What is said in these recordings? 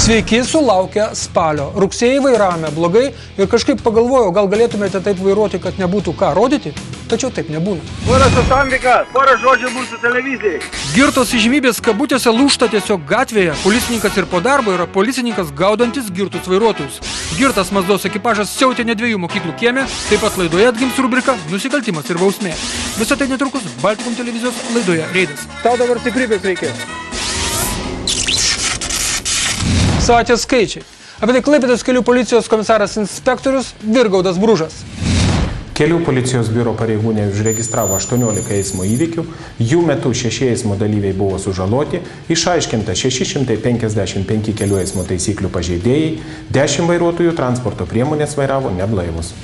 Sveiki, sulaukę spalio. Rugsėjį vairavome blogai ir kažkaip pagalvojau, gal galėtumėte taip vairuoti, kad nebūtų ką rodyti, tačiau taip nebūna. Pora Sambika, pora žodžių mūsų televizijai. Girtos įžymybės kabutėse lūžta tiesiog gatvėje. Policininkas ir po darbo yra policininkas gaudantis girtus vairuotojus. Girtas Mazdos ekipažas siautė ne 2 mokyklų kieme, taip pat laidoje atgims rubrika Nusikaltimas ir bausmė. Visą tai netrukus Baltikum televizijos laidoje Reidas. Tau dabar stiprybės reikės. Savaitės skaičiai. Apie tai Klaipėdos kelių policijos komisaras inspektorius Virgaudas Bružas. Kelių policijos biuro pareigūnai užregistravo 18 eismo įvykių, jų metu 6 eismo dalyviai buvo sužaloti, išaiškinta 655 kelių eismo taisyklių pažeidėjai, 10 vairuotojų transporto priemonės vairavo neblaivus.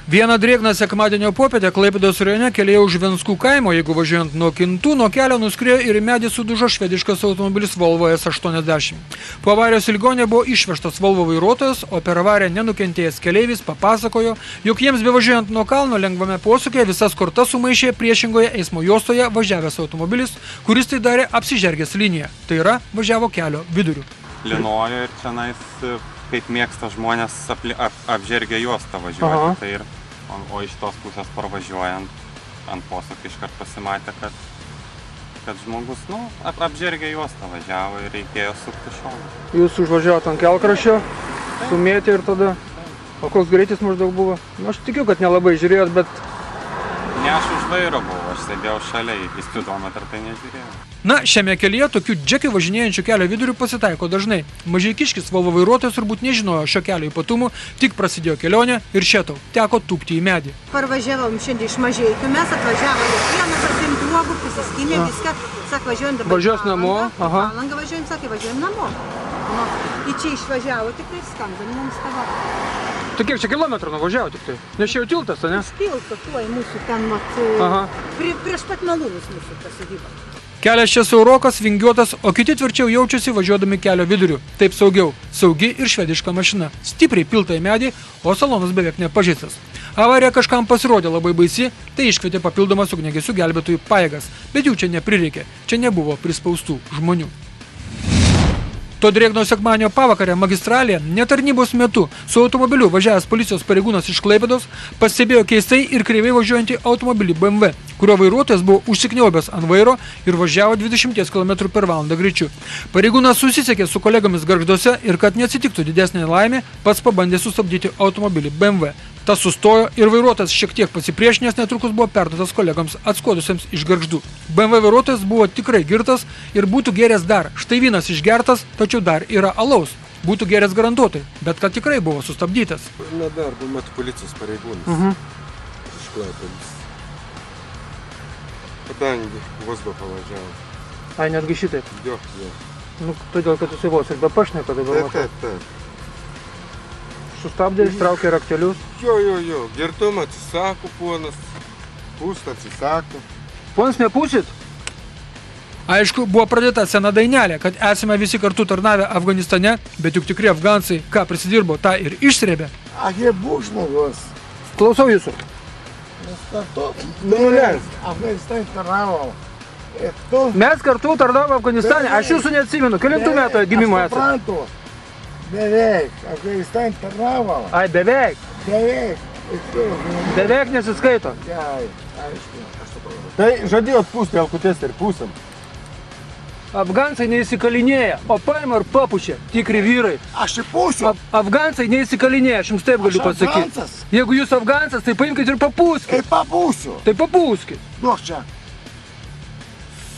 Vieną drėgną sekmadienio popietę Klaipėdos rajone kelyje už Venskų kaimo, jeigu važiuojant nuo Kintų, nuo kelio nuskriejo ir į medį sudužo švediškas automobilis Volvo S80. Po avarijos į ligoninę buvo išvežtas Volvo vairuotojas, o per avariją nenukentėjęs keleivis papasakojo, jog jiems bevažiuojant nuo kalno lengvame posūkyje visas kortas sumaišė priešingoje eismo juostoje važiavęs automobilis, kuris tai darė apsižergęs liniją, tai yra važiavo kelio viduriu. Linojo ir čionais, kaip mėgsta žmonės, apžergia juostą važiuoti. Tai ir, o iš tos pusės parvažiuojant ant posūkio iškart pasimatė, kad žmogus apžergia juostą važiavo ir reikėjo sukti šoną. Jūs užvažiavote ant kelkraščio, sumėtė ir tada, o koks greitis maždaug buvo? Aš tikiu, kad nelabai žiūrėjot, bet... Ne, aš už vairo buvau, aš sėdėjau šalia, į spidometrą tai nežiūrėjau. Na, šiame kelyje tokių džekių važinėjančių kelio vidurių pasitaiko dažnai. Mažeikiškis Volvo vairuotojas turbūt nežinojo šio kelio ypatumų, tik prasidėjo kelionė ir šėtau, teko tūpti į medį. Parvažiavom šiandien iš Mažeikių, mes atvažiavome vieną pasimti uogų, prisiskynė viską, sak važiuojam dabar. Važiuos namo, aha. Palangą važiuojam, sakė, važiuojam namo. Į čia išvažiavo, tikrai skambino mums tavo. Tai kiek čia kilometrų nuvažiavo tik tai? Nes čia jau tiltas, ne? Tiltas, tuoj mūsų ten, prieš pat malūnus mūsų pasidyba. Kelias čia siaurokas, vingiuotas, o kiti tvirčiau jaučiasi važiuodami kelio viduriu. Taip saugiau. Saugi ir švediška mašina. Stipriai pilta į medį, o salonas beveik nepažeistas. Avarija kažkam pasirodė labai baisi, tai iškvietė papildomas ugniagesių gelbėtojų pajėgas, bet jų čia neprireikė. Čia nebuvo prispaustų žmonių. To drėgno sekmadienio pavakarę magistralėje netarnybos metu su automobiliu važiavęs policijos pareigūnas iš Klaipėdos pastebėjo keistai ir kreivai važiuojantį automobilį BMW, kurio vairuotojas buvo užsikniaubęs ant vairo ir važiavo 20 km/h greičiu. Pareigūnas susisiekė su kolegomis Gargžduose ir kad neatsitiktų didesnė nelaimė, pats pabandė sustabdyti automobilį BMW. Tas sustojo ir vairuotojas šiek tiek pasipriešinęs netrukus buvo perduotas kolegoms atskodusiems iš Gargždų. BMW vairuotojas buvo tikrai girtas ir būtų gėręs dar. Štai vynas išgertas, tačiau dar yra alaus. Būtų gėręs garantuotai, bet kad tikrai buvo sustabdytas. Nedarbo metu policijos pareigūnas iš Klaipėdos. Kadangi vos pavažiavo. Ai, netgi šitaip? Jo. Nu, todėl, kad jisai vos ir be pašneka dabar matau. Taip. Sustabdė, ištraukė raktelius. Jo. Girtumą atsisako ponas, pūst atsisako. Ponas nepūsit? Aišku, buvo pradėta sena dainelė, kad esame visi kartu tarnavę Afganistane, bet juk tikri afgansai, ką prisidirbo, tą ir išsrėbė. Jie buvo žmogus. Klausau jūsų. Mes kartu Afganistane tarnavom. Mes kartu tarnavom Afganistane, aš jūsų neatsimenu. Kelintų metų gimimo esate? Aš suprantu. Beveik. Afganistane tarnavom. Ai, beveik. Beveik nesiskaito. Aišku. Tai žadėjo atpūsti alkutės ir pusėm. Afgansai neįsikalinėja, o paima ir papučia, tikri vyrai. Aš įpūsiu. Afgansai neįsikalinėja, aš jums taip galiu pasakyti. Afgansas. Jeigu jūs afgansas, tai paimkite ir papūskit. Kaip papūsiu. Tai papūskit. Duok čia.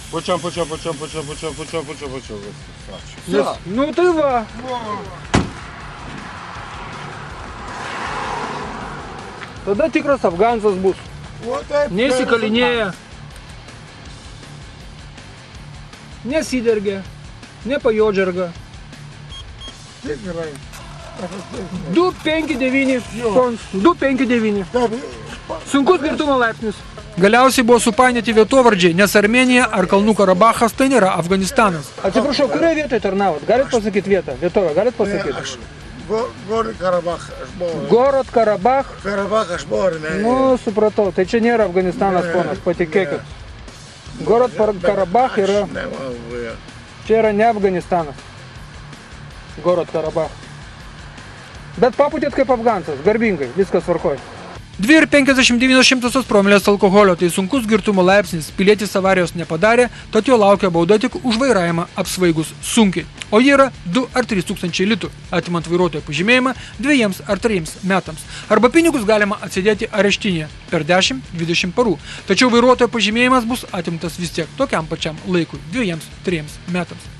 Pučiam. Nu tai va. Tada tikras afgansas bus. Neįsikalinėja. Nesidergia. Nepajodžerga. Tikrai. 2,59. 2,59. Sunkus girtumo laipsnis. Galiausiai buvo supainioti vietovardžiai, nes Armėnija ar Kalnų Karabachas tai nėra Afganistanas. Atsiprašau, kurioje vietoje tarnavot? Galit pasakyti vietą? Vietovę, galit pasakyti? Город Карабах, aš buvau. Город Карабах? Карабах aš buvau Armėnijoje. Nu, supratau, tai čia nėra Afganistanas, ponas, patikėkit. Город Карабах yra... Čia yra ne Afganistanas. Gorod Karabach. Bet paputėt kaip afgansas, garbingai, viskas tvarkoj. 2,59 promilės alkoholio, tai sunkus girtumo laipsnis, pilietis avarijos nepadarė, tad jo laukia bauda tik už vairavimą apsvaigus sunkiai. O jie yra 2 ar 3 tūkstančiai litų, atimant vairuotojo pažymėjimą 2 ar 3 metams. Arba pinigus galima atsidėti areštinėje per 10-20 parų. Tačiau vairuotojo pažymėjimas bus atimtas vis tiek tokiam pačiam laikui 2-3 metams.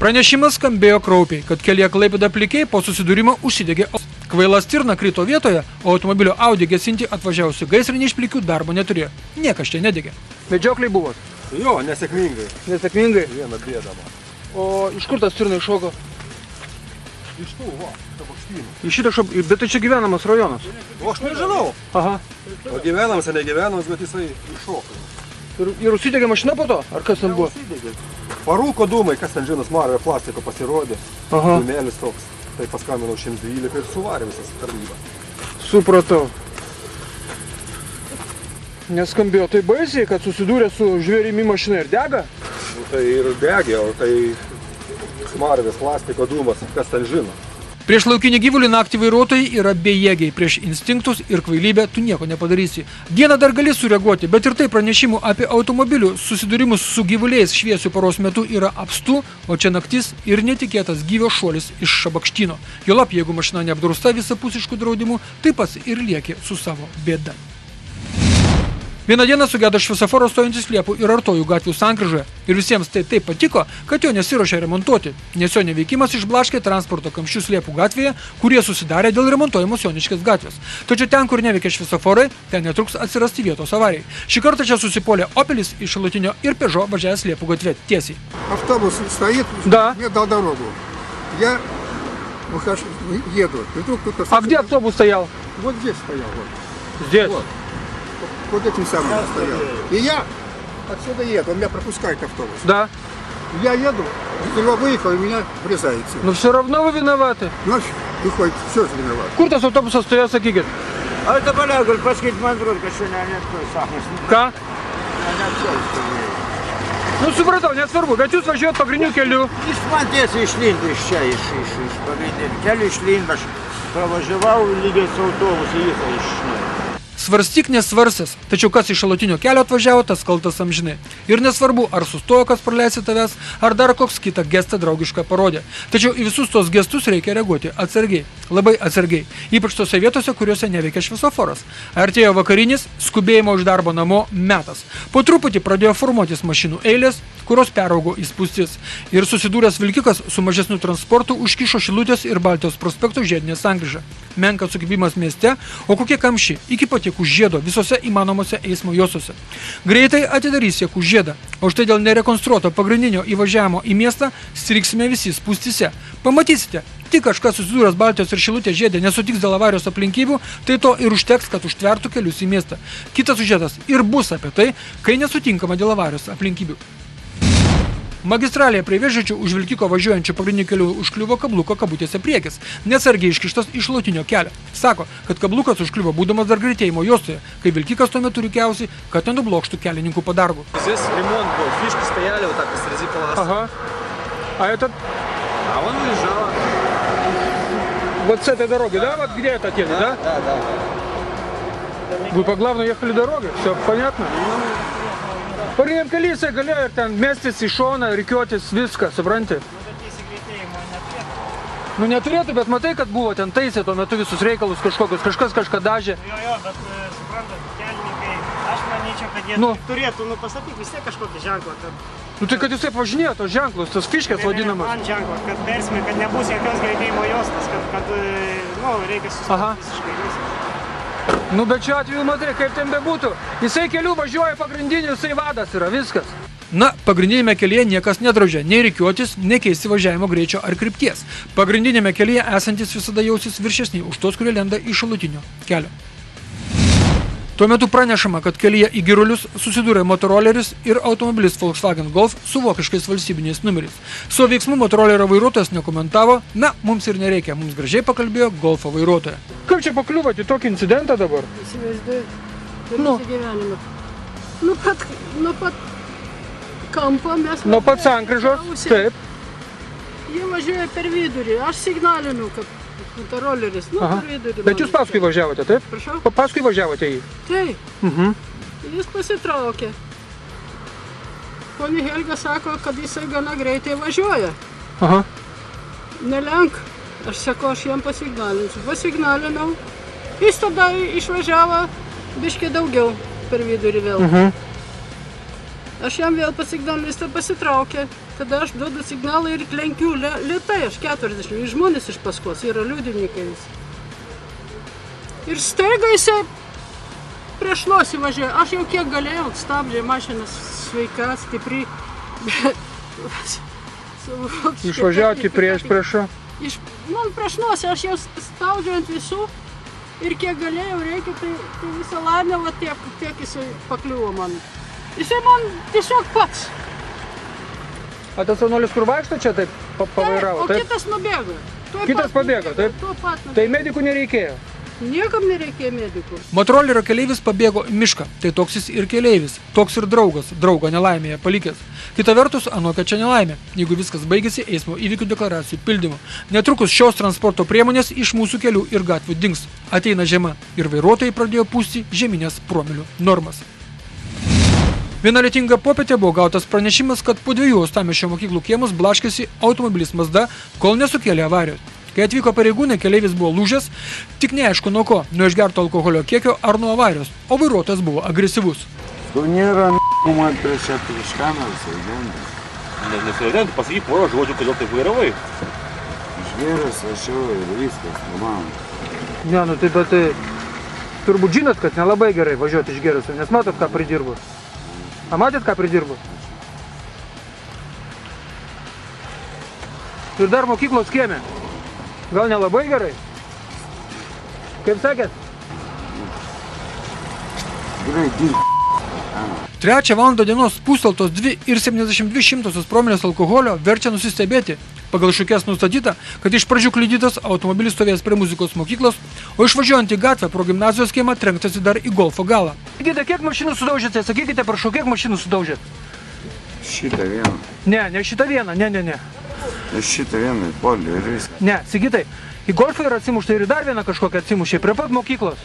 Pranešimas skambėjo kraupiai, kad kelyje Klaipėda Plikiai po susidūrimo užsidegė. Kvaila stirna krito vietoje, o automobilio Audi gesinti atvažiavusi gaisrinė iš Plikių darbo neturėjo. Niekas čia nedegė. Medžiokliai buvo? Jo, nesėkmingai. Nesėkmingai? Vieną bėdama. O iš kur ta stirna iššoko? Iš tų, va, Šabakštynų. Iš šitą bet tai čia gyvenamas rajonas. O aš nežinau. Aha. O gyvenamas ar negyvenamas, bet jisai iššoko. Ir užsidegė mašina po to? Ar kas ten buvo? Parūko dūmai, kas ten žino, smarvė plastiko pasirodė. Aha. Dūmelis toks. Tai paskambinau 112 ir suvarė visas tarnybą. Supratau. Neskambėjo tai baisiai, kad susidūrė su žvėrimi mašina ir dega? Nu, tai ir degė, o tai smarvės plastiko dūmas, kas ten žino. Prieš laukinį gyvulį naktį vairuotojai yra bejėgiai, prieš instinktus ir kvailybę tu nieko nepadarysi. Dieną dar gali sureaguoti, bet ir tai pranešimų apie automobilių susidūrimus su gyvuliais šviesių paros metu yra apstu, o čia naktis ir netikėtas gyvio šuolis iš Šabakštyno. Juolab, jeigu mašina neapdrausta visapusiškų draudimų, tai pats ir lieki su savo bėda. Vieną dieną sugedo šviesoforo stojantis Liepų ir Artojų gatvių sankryžoje. Ir visiems tai taip patiko, kad jo nesiruošė remontuoti, nes jo neveikimas išblaškė transporto kamščius Liepų gatvėje, kurie susidarė dėl remontuojamos Joniškės gatvės. Tačiau ten, kur neveikia šviesoforai, ten netruks atsirasti vietos avarijai. Šį kartą čia susipolė Opelis iš šalutinio ir Peugeot važiavęs Liepų gatvė tiesiai. Автобус стоит, Да. мне дал дорогу. Я выхожу, еду. И вдруг кто-то... А где автобус стоял? Вот здесь стоял. Вот. Здесь. Вот. Вот этим самым стоял. И я отсюда еду, он меня пропускает автобус. Да. Я еду, его выехал, и меня врезается. Но все равно вы виноваты. Ночь выходит, все же виноват. Kur tas autobusas stojo, sakykit? A tai balia, gal pasakyti man atrodo, kad šiandien net sakys. Ką? Net čia stovėjo. Nu supratau, nesvarbu, bet jūs važiuojat pagrindiniu keliu. Jis man tiesiai išlindo iš čia, iš pagrindinių kelių išlindo. Aš pravažiavau lygiai su autobusu, jis išnėjo. Svarstyk nesvarsęs, tačiau kas iš šalutinio kelio atvažiavo, tas kaltas amžinai. Ir nesvarbu, ar sustojo kas praleisti tavęs, ar dar koks kitą gestą draugišką parodė. Tačiau į visus tos gestus reikia reaguoti atsargiai, labai atsargiai, ypač tose vietose, kuriuose neveikia šviesoforas. Artėjo vakarinis, skubėjimo iš darbo namo metas. Po truputį pradėjo formuotis mašinų eilės, kurios peraugo į spūstis. Ir susidūręs vilkikas su mažesniu transportu užkišo Šilutės ir Baltijos prospekto žiedinę sankryžą. Menkas sukibimas mieste, o kokie kamščiai iki patiekų žiedo visose įmanomose eismo juostose. Greitai atidarys siekų žiedą, o štai dėl nerekonstruoto pagrindinio įvažiavimo į miestą striksime visi spūstyse. Pamatysite, tik kažkas susidūręs Baltijos ir Šilutės žiedė nesutiks dėl avarijos aplinkybių, tai to ir užteks, kad užtvertų kelius į miestą. Kitas siužetas ir bus apie tai, kai nesutinkama dėl avarijos aplinkybių. Magistralėje prie Vėžaičių už vilkiko važiuojančių pagrindinių kelių užkliuvo kabluko kabutėse priekis, neatsargiai iškištas iš šalutinio kelio. Sako, kad kablukas užkliuvo būdamas dar greitėjimo juostoje, kai vilkikas tuo metu rikiausi, kad nenublokštų kelininkų padargų. Здесь ремонт был, фишки стояли вот так посреди полосы. Ага. А этот? А он уезжал. Вот с этой дороги, да? Вот где это теле, да? Да. Вы по главной ехали дороге? Все понятно? Pagrindiniam keliui jisai galėjo ir ten mestis į šoną, rikiuotis, viską, supranti? Nu neturėtų, bet matai, kad buvo ten taisė tuo metu visus reikalus kažkokius, kažkas kažką dažė. Jo, bet suprantat, kelininkai, aš manyčiau, kad jie turėtų pastatyti vis tiek kažkokį ženklą, kad... Nu tai kad jisai važinėjo tos ženklus, tas fiškės vadinamas. Man ženklą, kad persime, kad nebus jokios greitėjimo juostos, kad reikia sustabdyti visiškai visą. Nu, bet šiuo atveju matai, kaip ten bebūtų. Jisai kelių važiuoja pagrindiniu, jisai vadas yra, viskas. Na, pagrindinėme kelyje niekas nedraudžia nei rikiuotis, nei keisti važiavimo greičio ar krypties. Pagrindinėme kelyje esantis visada jausis viršesni už tos, kurie lenda iš šalutinio kelio. Tuo metu pranešama, kad kelyje į Girulius susidūrė motoroleris ir automobilis Volkswagen Golf su vokiškais valstybiniais numeriais. Savo veiksmų motorolerio vairuotojas nekomentavo, na, mums ir nereikia, mums gražiai pakalbėjo Golfo vairuotoja. Kaip čia pakliuvote į tokį incidentą dabar? Įsivaizduoju, per visą gyvenimą. Nuo pat kampo mes... Nuo pat sankryžos, taip. Jie važiuoja per vidurį, aš signalinu, kad kontroleris, per vidurį. Bet jūs paskui važiavote, taip? Prašau? Paskui važiavote jį? Taip. Jis pasitraukė. Ponė Helga sako, kad jisai gana greitai važiuoja. Nelenk. Aš sakau, aš jam pasignalinsiu. Pasignalinau. Jis tada išvažiavo biškį daugiau per vidurį vėl. Aš jam vėl pasignalinau, jis pasitraukė. Tada aš duodu signalą ir lenkiu lėtai, aš 40. Žmonės iš paskos, yra liudininkai visi. Ir staiga jisai prieš nosį važiuoja. Aš jau kiek galėjau, stabdė mašinas sveika, stipri. Išvažiauti prieš. Man prieš nosį, aš jau spaudžiu ant visų ir kiek galėjau, reikia, tai visą laimę, va tiek jisai pakliuvo man. Jisai man tiesiog pats. A tas jaunuolis kur vaikšto čia taip pavairavo? O kitas nubėgo. Kitas pabėgo, taip? Tai medikų nereikėjo? Niekam nereikėjo medikų. Motorolerio keleivis pabėgo į mišką, tai toks jis ir keleivis, toks ir draugas, draugą nelaimėje palikęs. Kita vertus, anokia čia nelaimė, jeigu viskas baigėsi eismo įvykių deklaracijų pildymu. Netrukus šios transporto priemonės iš mūsų kelių ir gatvių dings. Ateina žiema ir vairuotojai pradėjo pūsti žeminės promilių normas. Viena lietinga popietė buvo gautas pranešimas, kad po 2 uostamiesčio mokyklų kiemus blaškėsi automobilis Mazda, kol nesukėlė avarijos. Kai atvyko pareigūnai, keleivis buvo lūžęs, tik neaišku nuo ko, nuo išgerto alkoholio kiekio ar nuo avarijos, o vairuotojas buvo agresyvus. Tu nėra man prieš kamerą saugiantis. Nesaugiantis, pasakyk porą žodžių, kodėl taip vairavai. Išgėręs važiuoju ir viskas, man. Ne, nu taip, bet turbūt žinot, kad nelabai gerai važiuoti išgėręs, nes matot, ką pridirbo. A matėt, ką pridirbo? Ir dar mokyklos kieme. Gal nelabai gerai? Kaip sakėt? Gerai, dirb. 3 valandą dienos pūsteltos 2,72 promilės alkoholio verčia nusistebėti. Pagal šukės nustatyta, kad iš pradžių kliudytas automobilis stovėjęs prie muzikos mokyklos, o išvažiuojant į gatvę pro gimnazijos kiemą trenktasi dar į golfo galą. Sakykite, kiek mašinų sudaužėte? Sakykite, prašau, kiek mašinų sudaužėt? Šitą vieną. Ne šitą vieną, ne. Šitą vieną, į polį ir viską. Ne, sakytai, į golfą yra atsimušta ir dar vieną kažkokią atsimušė, prie pat mokyklos.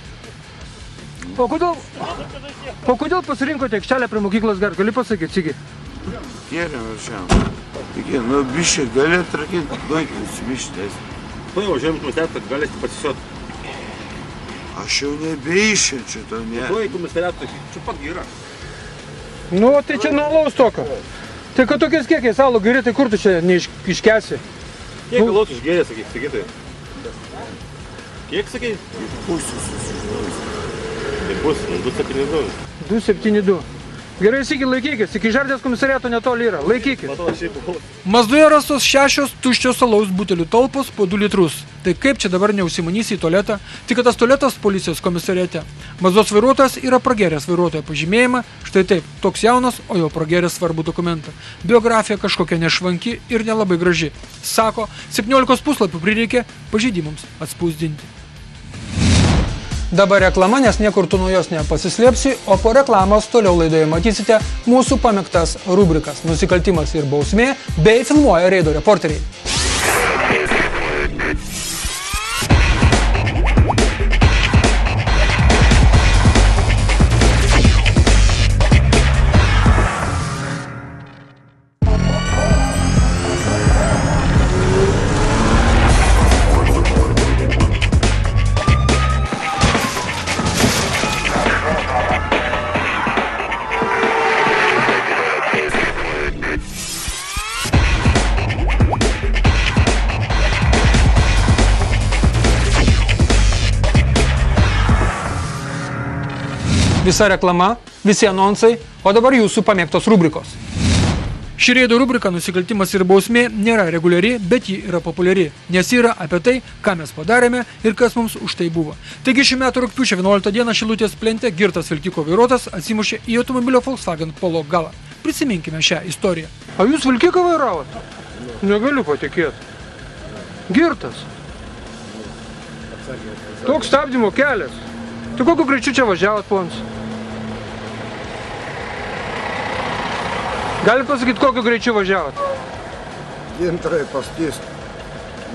O kodėl pasirinkote aikštelę prie mokyklos gar? Gali pasakyti, Sigi? Geriam ir šiandien. Taigi, nu, biščiai gali atrakyti, duokit, biščiai. Tuoj važiuojam komisariatą, kad galėsite pasisioti. Aš jau nebeišėčiau to, ne. Tuoj komisariatą, čia pat yra. Nu, tai čia nuo alaus tokio. Tai kad tokiais kiekiais alų geri, tai kur tu čia neiškesi? Kiek alaus išgėrė, sakytai? Kiek sakai? Pusę susižinojus. Tai bus 272. 272. Gerai, Sigi, laikykis. Iki Žardės komisariato netoli yra. Laikykis. Mazdoje rastos 6 tuščios alaus butelių talpos po 2 litrus. Tai kaip čia dabar neužsimanysi į tualetą? Tik kad tas tualetas policijos komisariate. Mazdos vairuotojas yra pragėręs vairuotojo pažymėjimą. Štai taip, toks jaunas, o jau pragėręs svarbų dokumentą. Biografija kažkokia nešvanki ir nelabai graži. Sako, 17 puslapių prireikė pažeidimams atspausdinti. Dabar reklama, nes niekur tu nuo jos nepasislėpsi, o po reklamos toliau laidoje matysite mūsų pamėgtas rubrikas Nusikaltimas ir bausmė bei filmuoja reido reporteriai. Visa reklama, visi anonsai, o dabar jūsų pamėgtos rubrikos. Ši reido rubrika Nusikaltimas ir bausmė nėra reguliari, bet ji yra populiari, nes yra apie tai, ką mes padarėme ir kas mums už tai buvo. Taigi šių metų rugpjūčio 11 dieną Šilutės plente girtas vilkiko vairuotojas atsimušė į automobilio Volkswagen Polo galą. Prisiminkime šią istoriją. A jūs vilkiką vairavot? Negaliu patikėti. Girtas. Toks stabdymo kelias. Tu kokiu greičiu čia važiavot, ponas? Galit pasakyti, kokiu greičiu važiavot? Gintarai paskys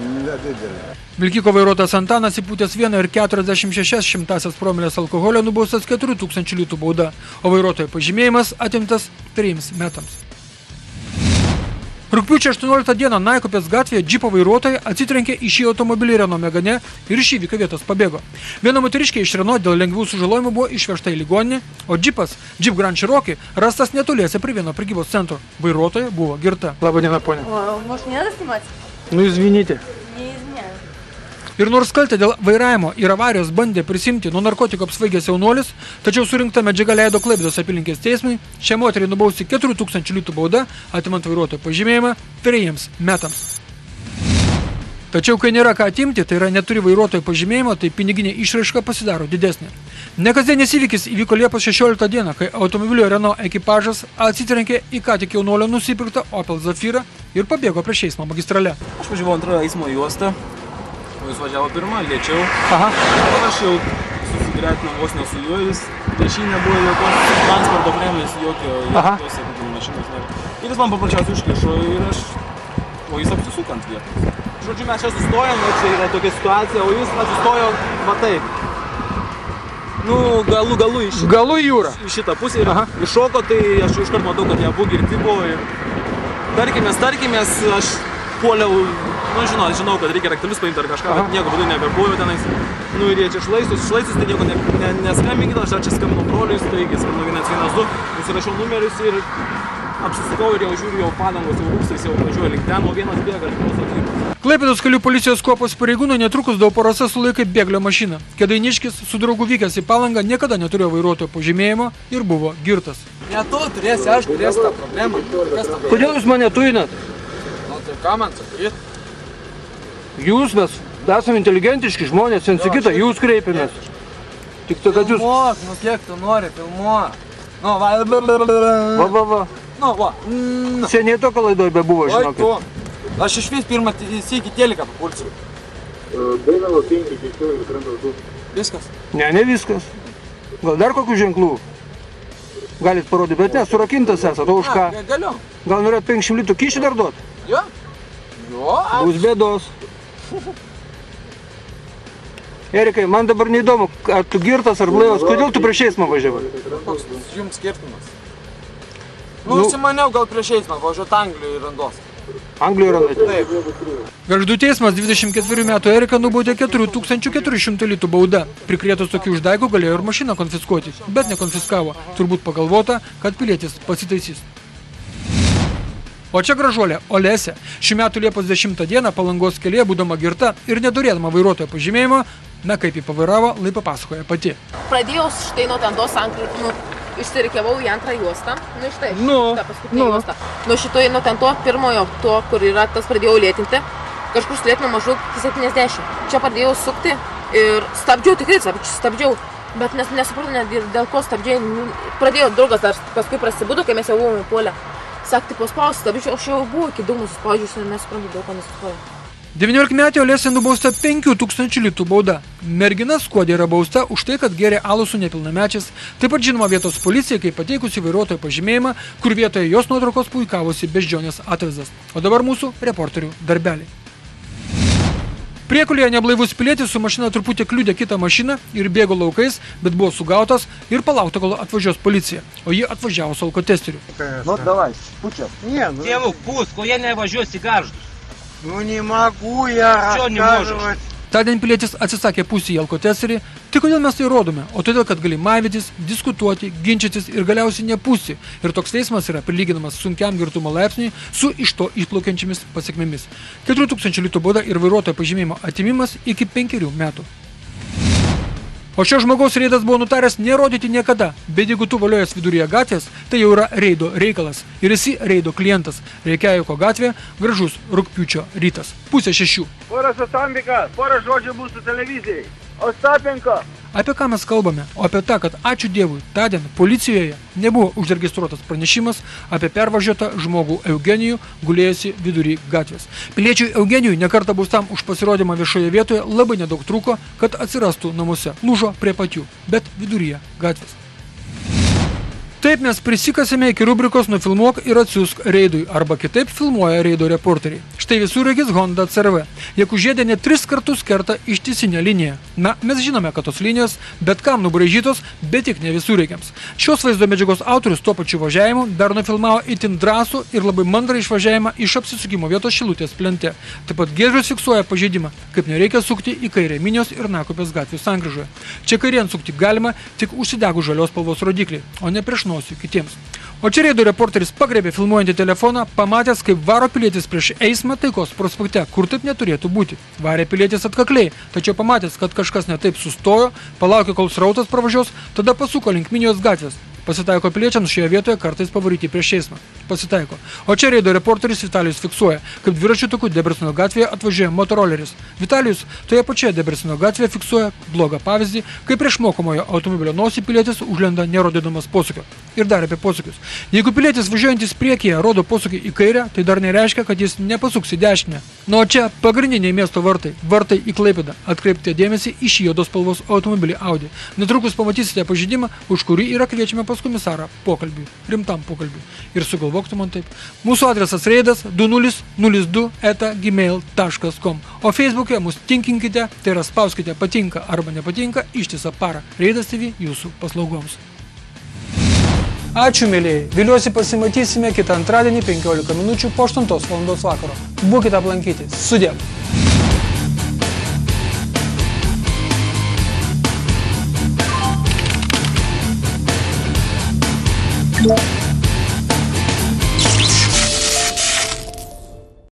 nedidelį. Vilkiko vairuotojas Antanas įpūtęs 1,46 promilės alkoholio nubaustas 4000 litų bauda, o vairuotojo pažymėjimas atimtas 3 metams. Rugpjūčio 18 dieną Naikupės gatvėje džipo vairuotojai atsitrenkė į šį automobilį Renault Megane ir iš įvykio vietos pabėgo. Viena moteriškė iš Renault dėl lengvų sužalojimų buvo išvežta į ligoninę, o džipas Jeep Grand Cherokee rastas netoliese prie vieno prekybos centro. Vairuotoja buvo girta. Labą dieną, ponia. Может, не надо снимать? Nu, извините. Не изменяю. Ir nors kaltę dėl vairavimo ir avarijos bandė prisimti nuo narkotikų apsvaigęs jaunuolis, tačiau surinkta medžiaga leido Klaipėdos apylinkės teismui šią moterį nubausti 4000 litų bauda, atimant vairuotojo pažymėjimą 3 metams. Tačiau kai nėra ką atimti, tai yra neturi vairuotojo pažymėjimo, tai piniginė išraiška pasidaro didesnė. Nekasdienis įvykis įvyko Liepos 16 dieną, kai automobilio Renault ekipažas atsitrenkė į ką tik jaunuolio nusipirktą Opel Zafira ir pabėgo prieš eismo magistrale. Aš važiavau antrą eismo juostą, o jis važiavo pirmą, lėčiau. Aha. O aš jau susigretinau vos ne su juo, jis prieš jį nebuvo jokios transporto priemonės, jokios, sakykime, mašinos nėra. Ir jis man paprasčiausiai užkišo ir o jis apsisuko ant vietos. Žodžiu, mes čia sustojom, čia yra tokia situacija, o jis atsistojo, va taip. Nu, galu iš Galu į jūrą. Į šitą pusę ir iššoko, tai aš jau iškart matau, kad jie abu girti buvo ir tarkimės, aš puoliau, nu žinau, kad reikia raktelius paimti ar kažką, bet nieko būdų nebebuvo tenais. Nu ir jie čia šlaistus, tai nieko neskambinkit, aš čia skambinu brolius, taigi skambinu 112, nusirašiau numerius ir apsisukau ir jau žiūriu, jau padangos, jau rūksais, jau važiuoju link ten, o vienas bėga ir kitos atvykus. Klaipėdos kelių policijos kuopos pareigūnai netrukus Dauporose sulaikė bėglio mašiną. Kėdainiškis su draugu vykęs į Palangą niekada neturėjo vairuotojo pažymėjimo ir buvo girtas. Ne tu turėsi, aš turėsiu tą problemą. Kodėl jūs mane tuinat? Nu tai ką man sakyt? Jūs mes esame inteligentiški žmonės, viens į kitą, jūs kreipiamės. Tik tai, kad jūs... Filmuok, nu kiek tu nori, filmuok. Nu, Va. Nu, va. Seniai tokio laidoj bebuvo, žinokit. Aš iš vis pirmą sykį teliką papulsiu. Dainavo 5, 16, krenta 2. Viskas? Ne viskas. Gal dar kokių ženklų? Galit parodyti, bet ne, surakintas esat, o už ką? Galiu. Gal norėt 500 litų kyšį dar duot? Jo. Jo. Bus bėdos. Erikai, man dabar neįdomu, ar tu girtas ar blaivas, kodėl tu prieš eismą važiavai? Koks jums skirtumas? Nu, užsimaniau gal prieš eismą, važiuoti Anglijoje ir randos. Anglijoje randate? Taip. Gargždų teismas 24 metų Eriką nubaudė 4400 litų bauda. Prikrėtus tokių uždaigų galėjo ir mašiną konfiskuoti, bet nekonfiskavo. Turbūt pagalvota, kad pilietis pasitaisys. O čia gražuolė Olesė. Šių metų Liepos 10 dieną Palangos kelyje būdama girta ir nedurėdama vairuotojo pažymėjimo, na kaip jį pavairavo, lai papasakoja pati. Pradėjau štai nuo ten tos išsirikiavau į antrą juostą, nu štai, šitą paskutinę juostą. Nu šitoj, nuo ten to pirmojo, to, kur yra, tas pradėjau lėtinti, kažkur sulėtinau maždaug 70. Čia pradėjau sukti ir stabdžiau, tikrai stabdžiau, bet nesupratau net dėl ko stabdžiai. Pradėjo draugas dar paskui prasibudo, kai mes jau buvome puolę. Sakti, paspausti stabdžiau, aš jau buvau iki dūmų suspaudžiusi ir nesuprantu, daug ko nesustoju. 19-metė Olesė nubausta 5000 litų bauda. Mergina skuodė yra bausta už tai, kad gėrė alų su nepilnamečiais. Taip pat žinoma vietos policija, kai pateikusi vairuotojo pažymėjimą, kur vietoje jos nuotraukos puikavosi beždžionės atvaizdas. O dabar mūsų reporterių darbeliai. Priekulyje neblaivus pilietis su mašina truputį kliudė kitą mašiną ir bėgo laukais, bet buvo sugautas ir palaukta, kol atvažiuos policija. O jie atvažiavo su alkotesteriu. Ну давай, пуча. Не, ну... Девок, пусть, кол я не вожусь и Гарждус. Ну не могу я Чё не рассказывать. Tądien pilietis atsisakė pūsti į alkotesterį. Tai kodėl mes tai rodome? O todėl, kad gali maivytis, diskutuoti, ginčytis ir galiausiai nepūsti. Ir toks teismas yra prilyginamas sunkiam girtumo laipsniui su iš to išplaukiančiamis pasekmėmis. 4000 litų bauda ir vairuotojo pažymėjimo atimimas iki 5 metų. O šio žmogaus reidas buvo nutaręs nerodyti niekada, bet jeigu tu valiojas viduryje gatvės, tai jau yra reido reikalas. Ir esi reido klientas. Reikjavico gatvė, gražus rugpjūčio rytas. 5:30. Poras Ostapinka, porą žodžių mūsų televizijai. Ostapinka. Apie ką mes kalbame? O apie tą, kad ačiū Dievui, tądien policijoje nebuvo užregistruotas pranešimas apie pervažiuotą žmogų Eugenijų gulėjusi vidury gatvės. Piliečiui Eugenijui nekartą baustam už pasirodymą viešoje vietoje labai nedaug trūko, kad atsirastų namuose. Lūžo prie pat jų, bet viduryje gatvės. Taip mes prisikasėme iki rubrikos Nufilmuok ir atsiųsk reidui, arba kitaip filmuoja reido reporteriai. Štai visureigis Honda CR-V. Jekužiedė net 3 kartus kerta ištisinę liniją. Na, mes žinome, kad tos linijos bet kam nubraižytos, bet tik ne visureigiams. Šios vaizdo medžiagos autorius tuo pačiu važiavimu dar nufilmavo itin drąsų ir labai mandrą išvažiavimą iš apsisukimo vietos Šilutės plente. Taip pat Giedrius fiksuoja pažeidimą, kaip nereikia sukti į kairę Minios ir Nakupės gatvių sankryžoje. Čia kairėn sukti galima tik užsidegus žalios spalvos rodiklį, o ne prieš nosį kitiems. O čia reido reporteris pagrebė filmuojantį telefoną, pamatęs, kaip varo pilietis prieš eismą Taikos prospekte, kur taip neturėtų būti. Varė pilietis atkakliai, tačiau pamatęs, kad kažkas netaip sustojo, palaukė, kol srautas pravažiuos, tada pasuko link Minijos gatvės. Pasitaiko piliečiams šioje vietoje kartais pavaryti prieš eismą. Pasitaiko. O čia reido reporteris Vitalijus fiksuoja, kaip dviračių takų Debreceno gatvėje atvažiuoja motoroleris. Vitalijus toje pačioje Debreceno gatvėje fiksuoja blogą pavyzdį, kaip prieš mokomojo automobilio nosį pilietis užlenda nerodydamas posūkio. Ir dar apie posūkius. Jeigu pilietis važiuojantis priekyje rodo posūkį į kairę, tai dar nereiškia, kad jis nepasuks į dešinę. Na o čia pagrindiniai miesto vartai. Vartai į Klaipėdą. Atkreipkite dėmesį į šį juodos spalvos automobilį Audi. Netrukus pamatysite pažeidimą, už kurį yra kviečiame pas komisarą pokalbiui, rimtam pokalbiui. Ir sugalvoktų man taip. Mūsų adresas reidas 2002@gmail.com. O Facebook'e mus tinkinkite, tai yra spauskite patinka arba nepatinka ištisą parą. Reidas TV jūsų paslaugoms. Ačiū, mėlyjei. Viliuosi pasimatysime kitą antradienį 15 minučių po 8 valandos vakaro. Būkite aplankyti. Sudie. Yeah.